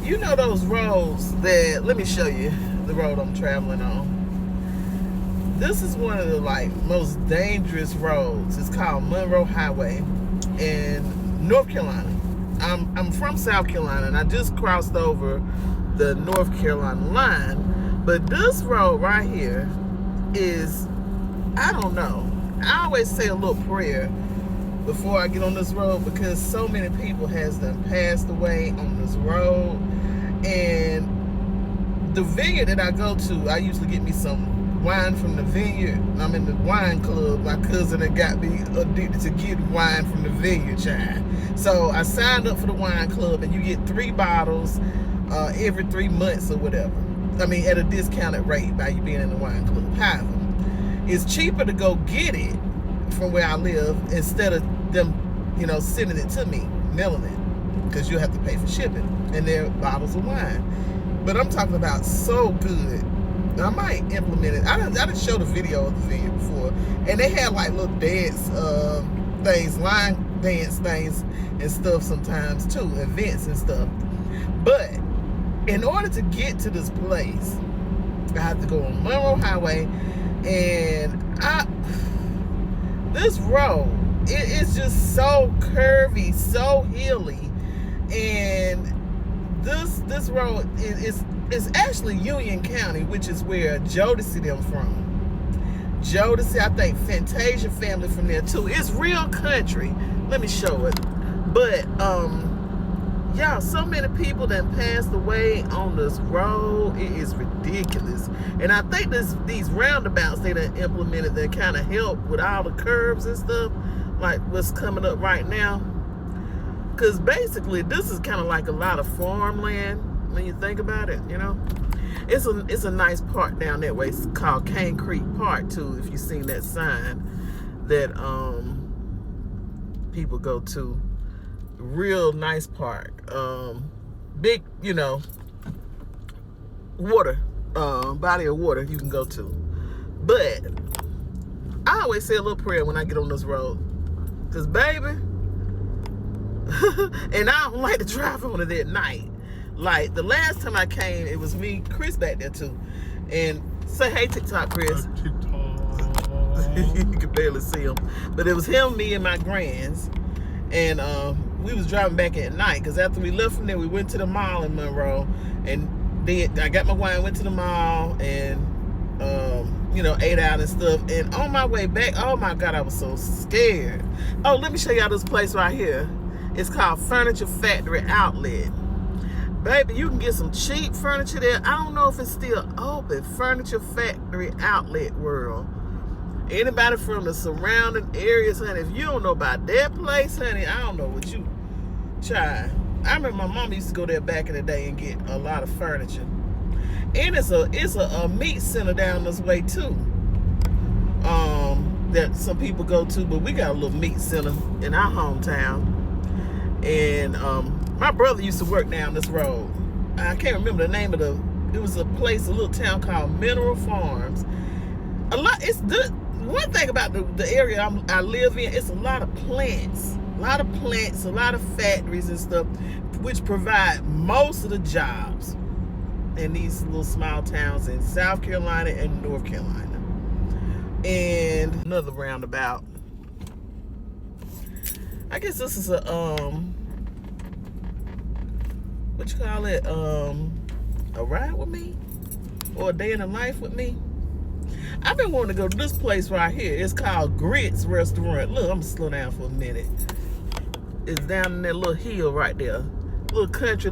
You know those roads that, let me show you the road I'm traveling on. This is one of the like most dangerous roads. It's called Monroe Highway in North Carolina. I'm from South Carolina and I just crossed over the North Carolina line. But this road right here is, I don't know. I always say a little prayer before I get on this road because so many people has done passed away on this road. And the vineyard that I go to, I usually get me some wine from the vineyard. I'm in the wine club. My cousin that got me addicted to getting wine from the vineyard, child. So I signed up for the wine club and you get 3 bottles every 3 months or whatever. I mean, at a discounted rate by you being in the wine club. However, it's cheaper to go get it from where I live instead of them, sending it to me, mailing it, because you have to pay for shipping, and they're bottles of wine. But I'm talking about so good. I might implement it. I done showed a video of the vineyard before, and they had like little dance things, line dance things and stuff sometimes too, events and stuff. But in order to get to this place, I have to go on Monroe Highway, and this road, it's just so curvy, so hilly, and this road is actually Union County, which is where Jodeci them from. Jodeci, I think Fantasia family from there too. It's real country. Let me show it. But y'all, so many people that passed away on this road. It is ridiculous. And I think these roundabouts they done implemented that kind of help with all the curves and stuff, like what's coming up right now. Because basically, this is kind of like a lot of farmland when you think about it, It's a nice park down that way. It's called Cane Creek Park, too, if you've seen that sign that people go to. Real nice park. Big, water, body of water you can go to. But I always say a little prayer when I get on this road. Because, baby, and I don't like to drive on it at night. Like, the last time I came, it was me, Chris back there, too. And say, hey, TikTok, Chris. You can barely see him. But it was him, me, and my grands. And we was driving back at night. Because after we left from there, we went to the mall in Monroe. And then I got my wine, went to the mall, and, ate out and stuff. And on my way back, oh, my God, I was so scared. Oh, let me show y'all this place right here. It's called Furniture Factory Outlet. Baby, you can get some cheap furniture there. I don't know if it's still open. Furniture Factory Outlet World. Anybody from the surrounding areas, honey, if you don't know about that place, honey, I don't know what you try. I remember my mom used to go there back in the day and get a lot of furniture. And it's a meat center down this way too. That some people go to, but we got a little meat center in our hometown. And my brother used to work down this road. I can't remember the name of it was a little town called Mineral Farms. One thing about the area I live in, it's a lot of plants, a lot of factories and stuff, which provide most of the jobs in these little small towns in South Carolina and North Carolina. And another roundabout. I guess this is a what you call it? A ride with me? Or a day in the life with me? I've been wanting to go to this place right here. It's called Grits Restaurant. Look, I'm gonna slow down for a minute. It's down in that little hill right there. Little country,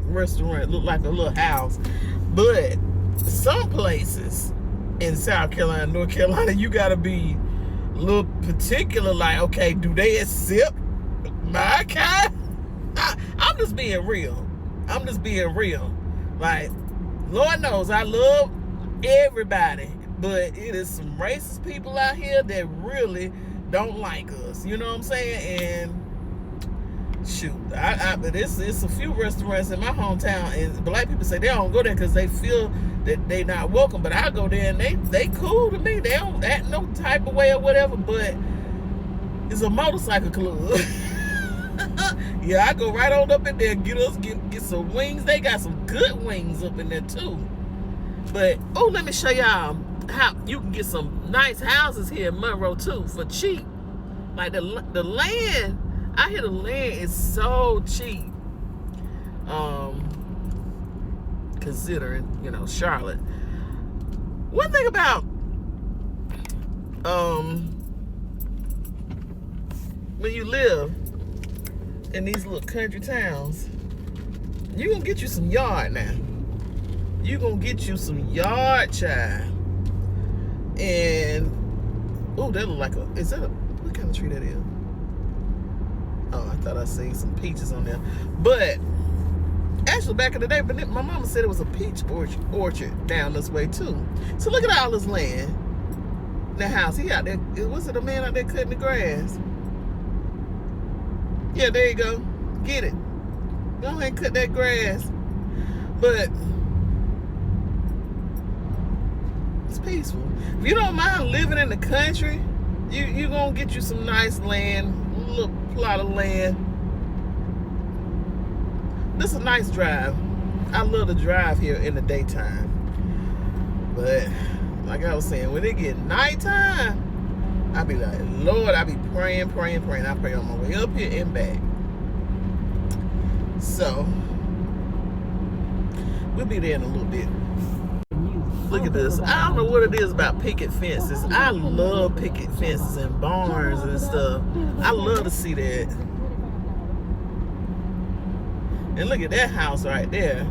restaurant. Look like a little house. But some places in South Carolina, North Carolina, you gotta be a little particular, like, okay, do they accept my kind? I'm just being real. Like, Lord knows I love everybody, but it is some racist people out here that really don't like us. You know what I'm saying? And shoot, but it's a few restaurants in my hometown, and black people say they don't go there because they feel that they not welcome. But I go there and they cool to me. They don't act no type of way or whatever. But it's a motorcycle club. Yeah, I go right on up in there, get some wings. They got some good wings up in there too. But let me show y'all how you can get some nice houses here in Monroe too for cheap. Like the land, I hear the land is so cheap. Considering, Charlotte. One thing about when you live in these little country towns, you gonna get you some yard now. You gonna get you some yard, child. And that look like what kind of tree that is? Oh, I thought I seen some peaches on there. But actually back in the day, but my mama said it was a peach orchard down this way too. So look at all this land. The house, he out there, was it a man out there cutting the grass? Yeah, there you go. Get it. Go ahead and cut that grass. But it's peaceful. If you don't mind living in the country, you gonna get you some nice land, a little plot of land. This is a nice drive. I love to drive here in the daytime. But like I was saying, when it get nighttime, I be like, Lord, I be praying. I pray on my way up here and back. So we'll be there in a little bit. Look at this. I don't know what it is about picket fences. I love picket fences and barns and stuff. I love to see that. And look at that house right there.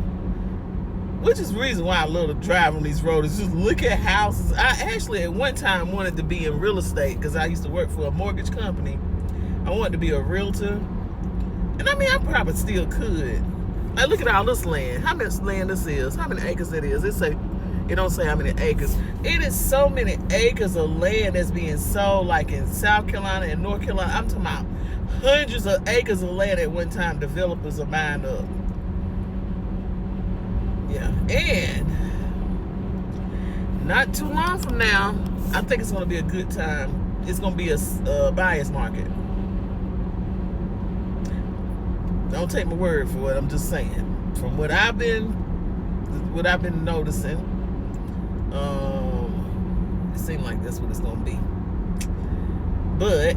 Which is the reason why I love to drive on these roads. Just look at houses. I actually at one time wanted to be in real estate because I used to work for a mortgage company. I wanted to be a realtor. And I mean, I probably still could. Like, look at all this land. How much land this is? How many acres it is? It don't say how many acres. It is so many acres of land that's being sold, like in South Carolina and North Carolina. I'm talking about hundreds of acres of land at one time developers are buying up. Yeah, and not too long from now, I think it's going to be a good time. It's going to be a buyer's market. Don't take my word for it. I'm just saying. From what I've been noticing, it seems like that's what it's going to be. But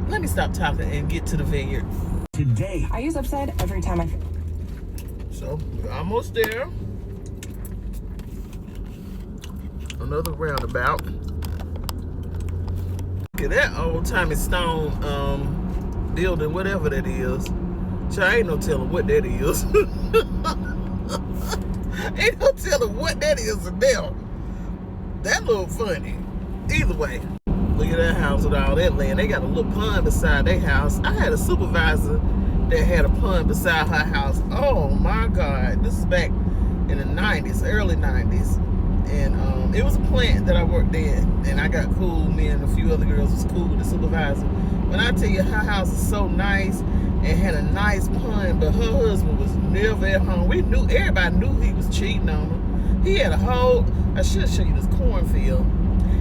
let me stop talking and get to the vineyard. Today, I use upside every time So we're almost there. Another roundabout. Look at that old-timey stone building, whatever that is. So I ain't no telling what that is. Ain't no telling what that is in there. That look funny. Either way, look at that house with all that land. They got a little pond beside their house. I had a supervisor that had a pond beside her house. Oh my God. This is back in the 90s, early 90s. And it was a plant that I worked in, and I got cool. Me and a few other girls was cool with the supervisor. When I tell you, her house is so nice and had a nice pond, but her husband was never at home. Everybody knew he was cheating on her. He had a whole, I should show you this cornfield.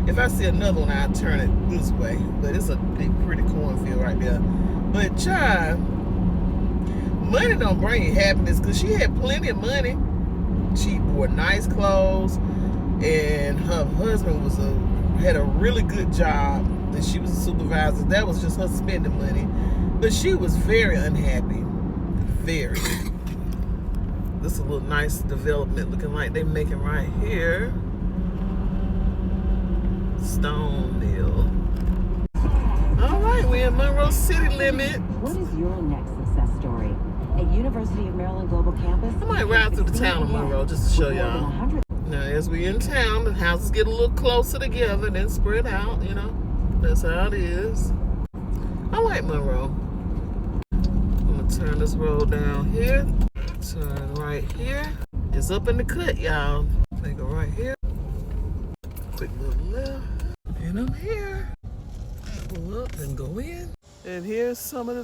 If I see another one, I'll turn it this way. But it's a big, pretty cornfield right there. But child, money don't bring you happiness, because she had plenty of money. She wore nice clothes. And her husband had a really good job, and she was a supervisor. That was just her spending money. But she was very unhappy. Very. This is a little nice development looking like they're making right here. Stone Mill. All right, we're in Monroe city limit. What is your next success story? At University of Maryland Global Campus? I might ride through the town of Monroe just to show y'all. Now, as we in town, the houses get a little closer together, then spread out, That's how it is. I like Monroe. I'm going to turn this road down here. Turn right here. It's up in the cut, y'all. They go right here. Quick little left. And I'm here. Pull up and go in. And here's some of the